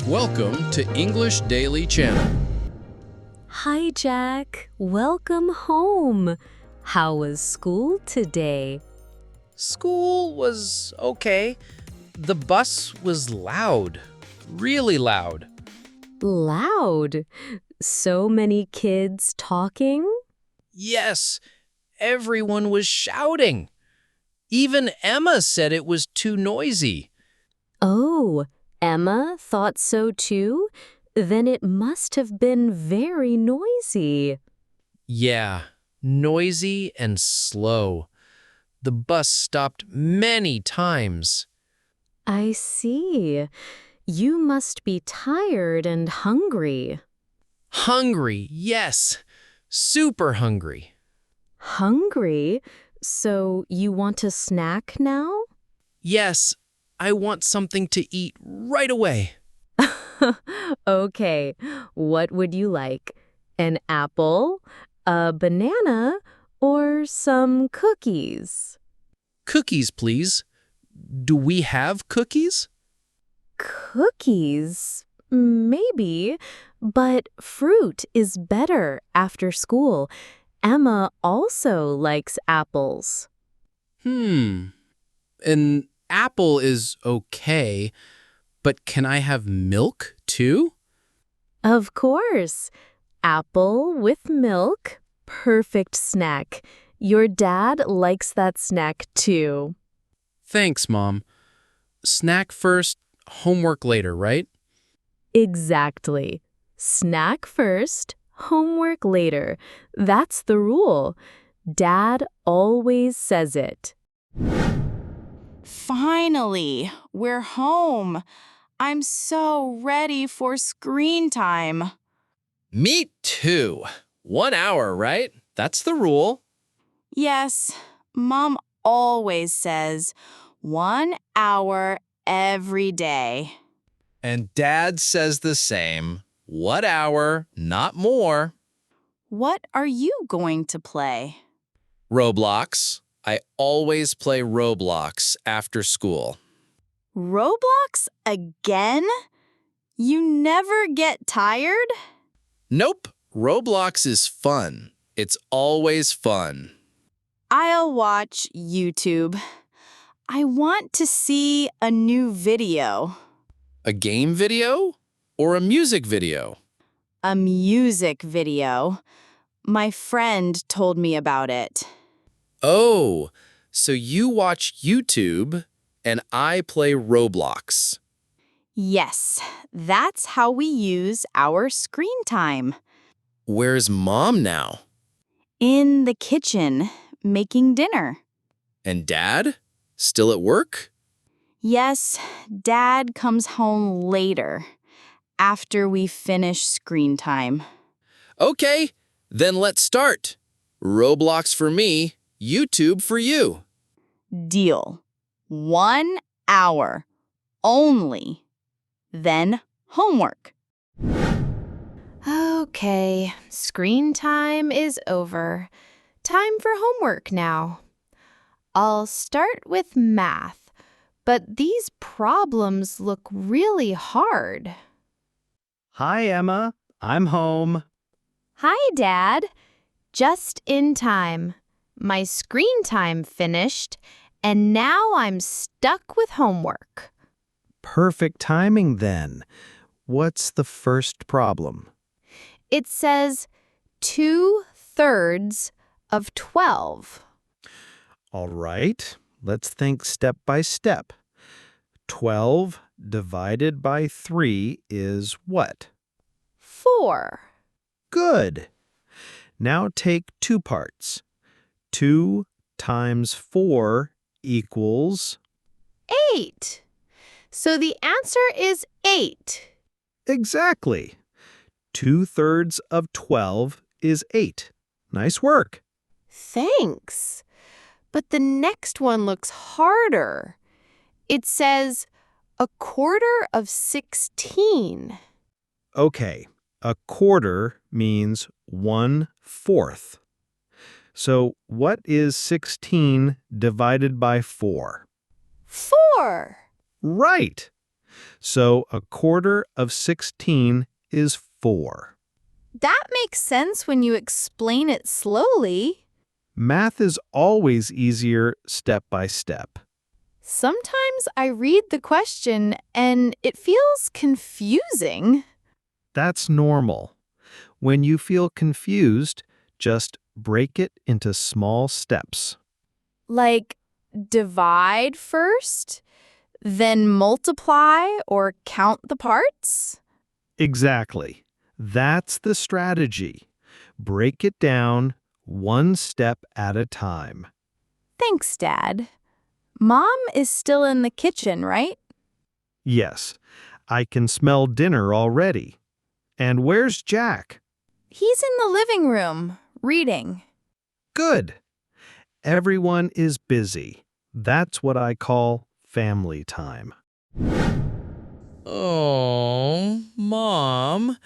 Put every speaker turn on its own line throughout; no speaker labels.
Welcome to English Daily Channel.
Hi, Jack. Welcome home. How was school today?
School was okay. The bus was loud, really loud.
Loud. So many kids talking?
Yes, everyone was shouting. Even Emma said it was too noisy.
Oh, Emma thought so too? Then it must have been very noisy.
Yeah, noisy and slow. The bus stopped many times.
I see. You must be tired and hungry.
Hungry, yes, super hungry.
Hungry? So you want a snack now?
Yes, I want something to eat right away.
Okay, what would you like? An apple, a banana, or some cookies?
Cookies, please. Do we have cookies?
Cookies? Maybe, but fruit is better after school. Emma also likes apples.
An apple is okay, but can I have milk too?
Of course. Apple with milk. Perfect snack. Your dad likes that snack too.
Thanks, Mom. Snack first, homework later, right?
Exactly. Snack first, homework later. That's the rule. Dad always says it.
Finally, we're home. I'm so ready for screen time.
Me too. 1 hour, right? That's the rule.
Yes, Mom always says 1 hour every day.
And Dad says the same. What hour, not more.
What are you going to play?
Roblox. I always play Roblox after school.
Roblox again? You never get tired?
Nope, Roblox is fun. It's always fun.
I'll watch YouTube. I want to see a new video.
A game video or a music video?
A music video. My friend told me about it.
Oh, so you watch YouTube and I play Roblox.
Yes, that's how we use our screen time.
Where's Mom now?
In the kitchen, making dinner.
And Dad? Still at work?
Yes, Dad comes home later, after we finish screen time.
Okay, then let's start. Roblox for me, YouTube for you.
Deal. 1 hour. Only. Then homework.
Okay, screen time is over. Time for homework now. I'll start with math, but these problems look really hard.
Hi, Emma. I'm home.
Hi, Dad. Just in time. My screen time finished, and now I'm stuck with homework.
Perfect timing then. What's the first problem?
It says 2/3 of 12.
All right, let's think step by step. 12 divided by 3 is what?
4.
Good. Now take two parts. 2 times 4 equals...
8. So the answer is 8.
Exactly. 2/3 of 12 is 8. Nice work.
Thanks. But the next one looks harder. It says 1/4 of 16.
Okay, a quarter means 1/4. So what is 16 divided by 4?
4.
Right. So a quarter of 16 is 4.
That makes sense when you explain it slowly.
Math is always easier step by step.
Sometimes I read the question and it feels confusing.
That's normal. When you feel confused, just break it into small steps.
Like divide first, then multiply or count the parts?
Exactly. That's the strategy. Break it down one step at a time.
Thanks, Dad. Mom is still in the kitchen, right?
Yes, I can smell dinner already. And where's Jack?
He's in the living room, reading.
Good. Everyone is busy. That's what I call family time.
Oh, Mom,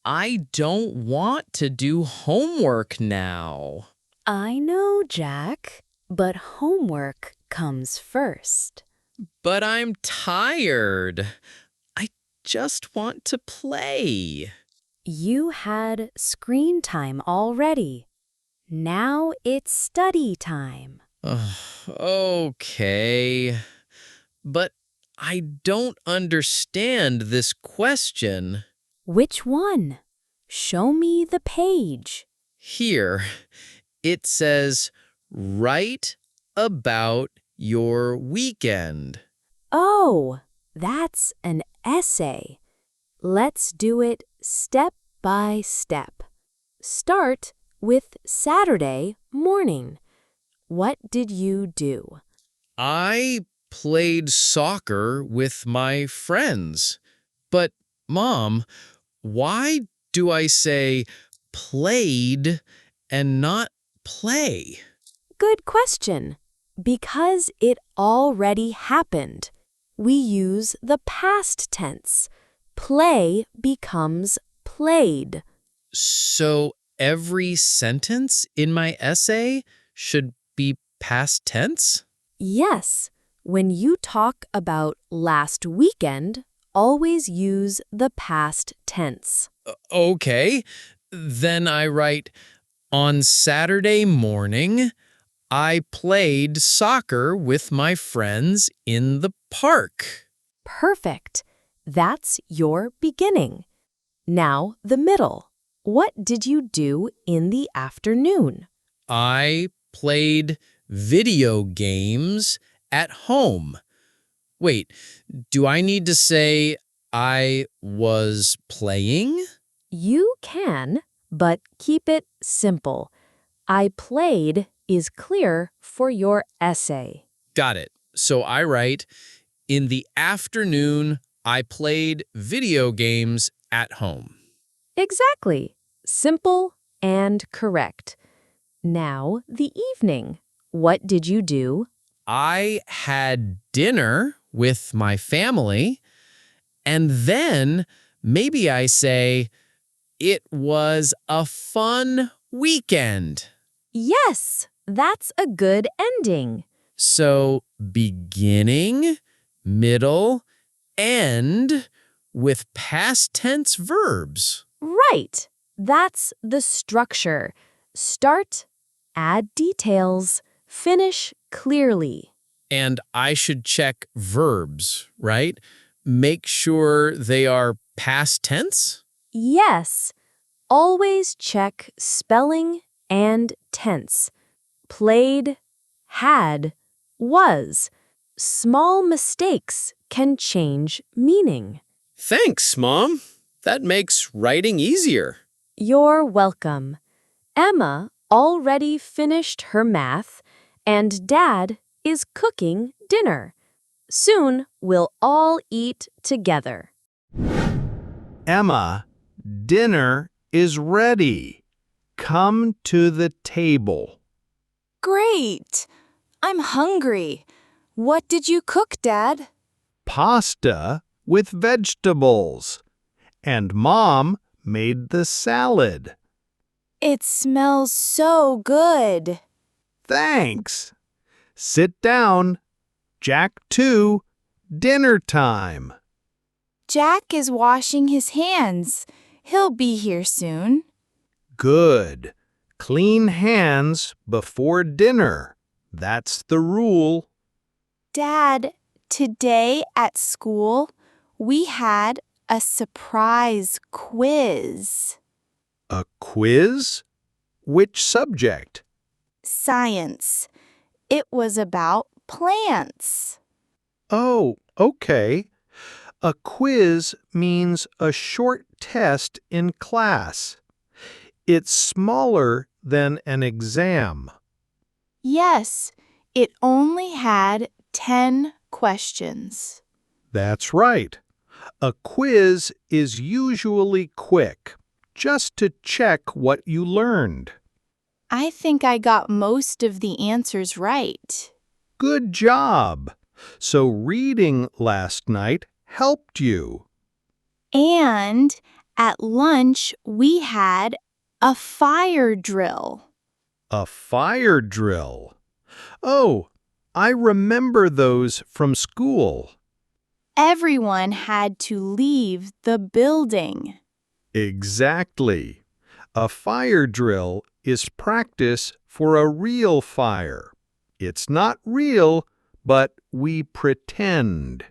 I don't want to do homework now.
I know, Jack, but homework comes first.
But I'm tired. I just want to play.
You had screen time already. Now it's study time.
Okay. But I don't understand this question.
Which one? Show me the page.
Here, it says, write about your weekend.
Oh, that's an essay. Let's do it step by step. Start with Saturday morning. What did you do?
I played soccer with my friends. But, Mom, why do I say played and not play?
Good question. Because it already happened. We use the past tense. Play becomes played.
So every sentence in my essay should be past tense?
Yes, when you talk about last weekend, always use the past tense.
Okay, then I write, on Saturday morning, I played soccer with my friends in the park.
Perfect. That's your beginning. Now the middle. What did you do in the afternoon?
I played video games at home. Wait, do I need to say I was playing?
You can, but keep it simple. I played is clear for your essay.
Got it. So I write, in the afternoon, I played video games at home.
Exactly. Simple and correct. Now the evening. What did you do?
I had dinner with my family, and then maybe I say, it was a fun weekend.
Yes, that's a good ending.
So beginning, middle, end with past tense verbs.
Right. That's the structure. Start, add details, finish clearly.
And I should check verbs, right? Make sure they are past tense?
Yes. Always check spelling and tense. Played, had, was. Small mistakes can change meaning.
Thanks, Mom. That makes writing easier.
You're welcome. Emma already finished her math, and Dad is cooking dinner. Soon we'll all eat together.
Emma, dinner is ready. Come to the table.
Great! I'm hungry. What did you cook, Dad?
Pasta with vegetables. And Mom made the salad.
It smells so good.
Thanks. Sit down. Jack 2, dinner time.
Jack is washing his hands. He'll be here soon.
Good. Clean hands before dinner. That's the rule.
Dad, today at school, we had a surprise quiz.
A quiz? Which subject?
Science. It was about plants.
Oh, okay. A quiz means a short test in class. It's smaller than an exam.
Yes, it only had 10 questions.
That's right. A quiz is usually quick, just to check what you learned.
I think I got most of the answers right.
Good job. So reading last night helped you.
And at lunch, we had a fire drill.
A fire drill. Oh, I remember those from school.
Everyone had to leave the building.
Exactly. A fire drill is practice for a real fire. It's not real, but we pretend.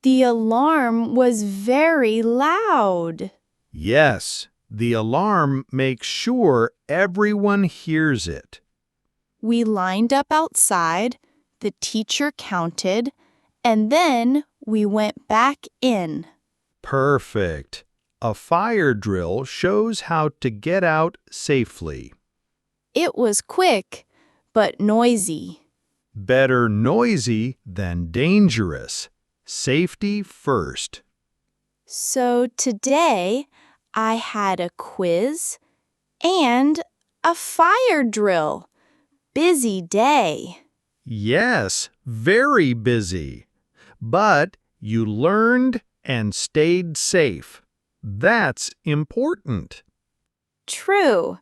The alarm was very loud.
Yes, the alarm makes sure everyone hears it.
We lined up outside, the teacher counted, and then we went back in.
Perfect. A fire drill shows how to get out safely.
It was quick, but noisy.
Better noisy than dangerous. Safety first.
So today, I had a quiz and a fire drill. Busy day.
Yes, very busy. But you learned and stayed safe. That's important.
True.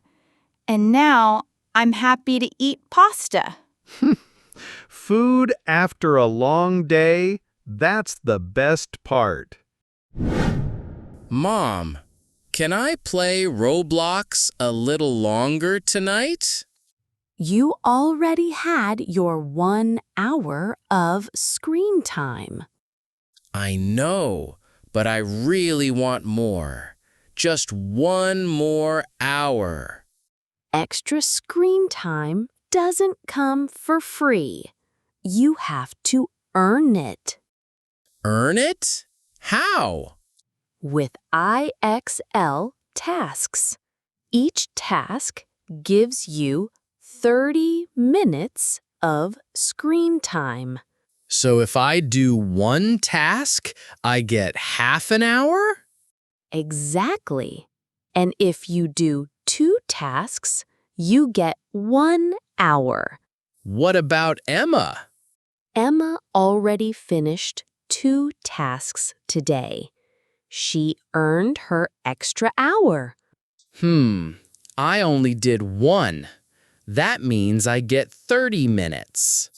And now I'm happy to eat pasta.
Food after a long day, that's the best part.
Mom, can I play Roblox a little longer tonight?
You already had your 1 hour of screen time.
I know, but I really want more. Just 1 more hour.
Extra screen time doesn't come for free. You have to earn it.
Earn it? How?
With IXL tasks. Each task gives you 30 minutes of screen time.
So if I do 1 task, I get half an hour?
Exactly. And if you do 2 tasks, you get 1 hour.
What about Emma?
Emma already finished 2 tasks today. She earned her extra hour.
I only did 1. That means I get 30 minutes.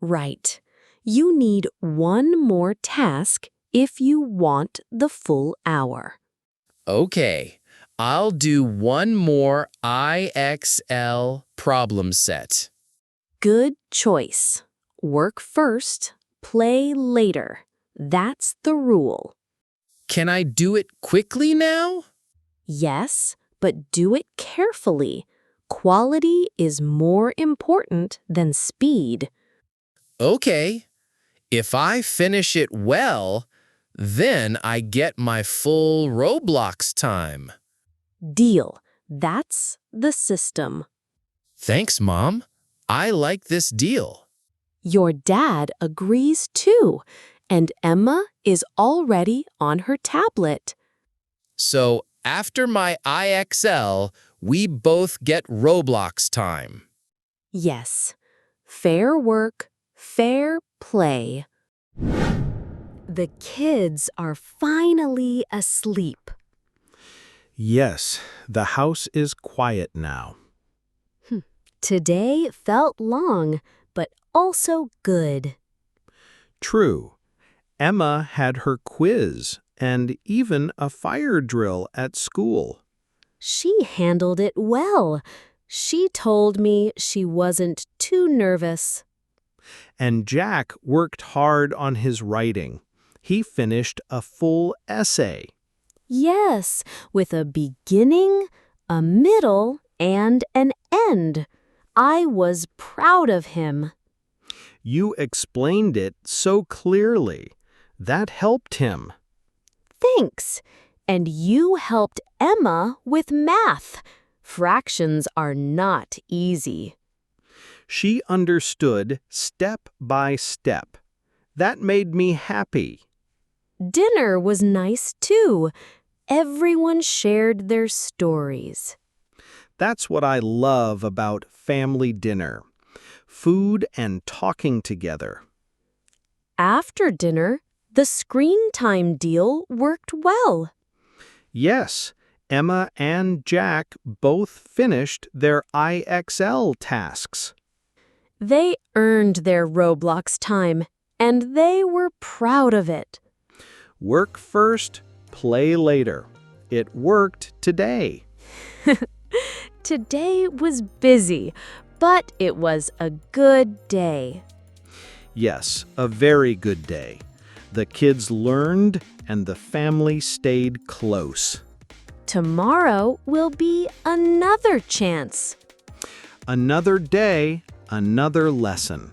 Right. You need 1 more task if you want the full hour.
Okay, I'll do 1 more IXL problem set.
Good choice. Work first, play later. That's the rule.
Can I do it quickly now?
Yes, but do it carefully. Quality is more important than speed.
Okay, if I finish it well, then I get my full Roblox time.
Deal. That's the system.
Thanks, Mom. I like this deal.
Your dad agrees too, and Emma is already on her tablet.
So after my IXL, we both get Roblox time.
Yes. Fair work, fair play. The kids are finally asleep.
Yes, the house is quiet now.
Today felt long, but also good.
True. Emma had her quiz, and even a fire drill at school.
She handled it well. She told me she wasn't too nervous.
And Jack worked hard on his writing. He finished a full essay.
Yes, with a beginning, a middle, and an end. I was proud of him.
You explained it so clearly. That helped him.
Thanks. And you helped Emma with math. Fractions are not easy.
She understood step by step. That made me happy.
Dinner was nice too. Everyone shared their stories.
That's what I love about family dinner. Food and talking together.
After dinner, the screen time deal worked well.
Yes, Emma and Jack both finished their IXL tasks.
They earned their Roblox time, and they were proud of it.
Work first, play later. It worked today.
Today was busy, but it was a good day.
Yes, a very good day. The kids learned and the family stayed close.
Tomorrow will be another chance.
Another day, another lesson.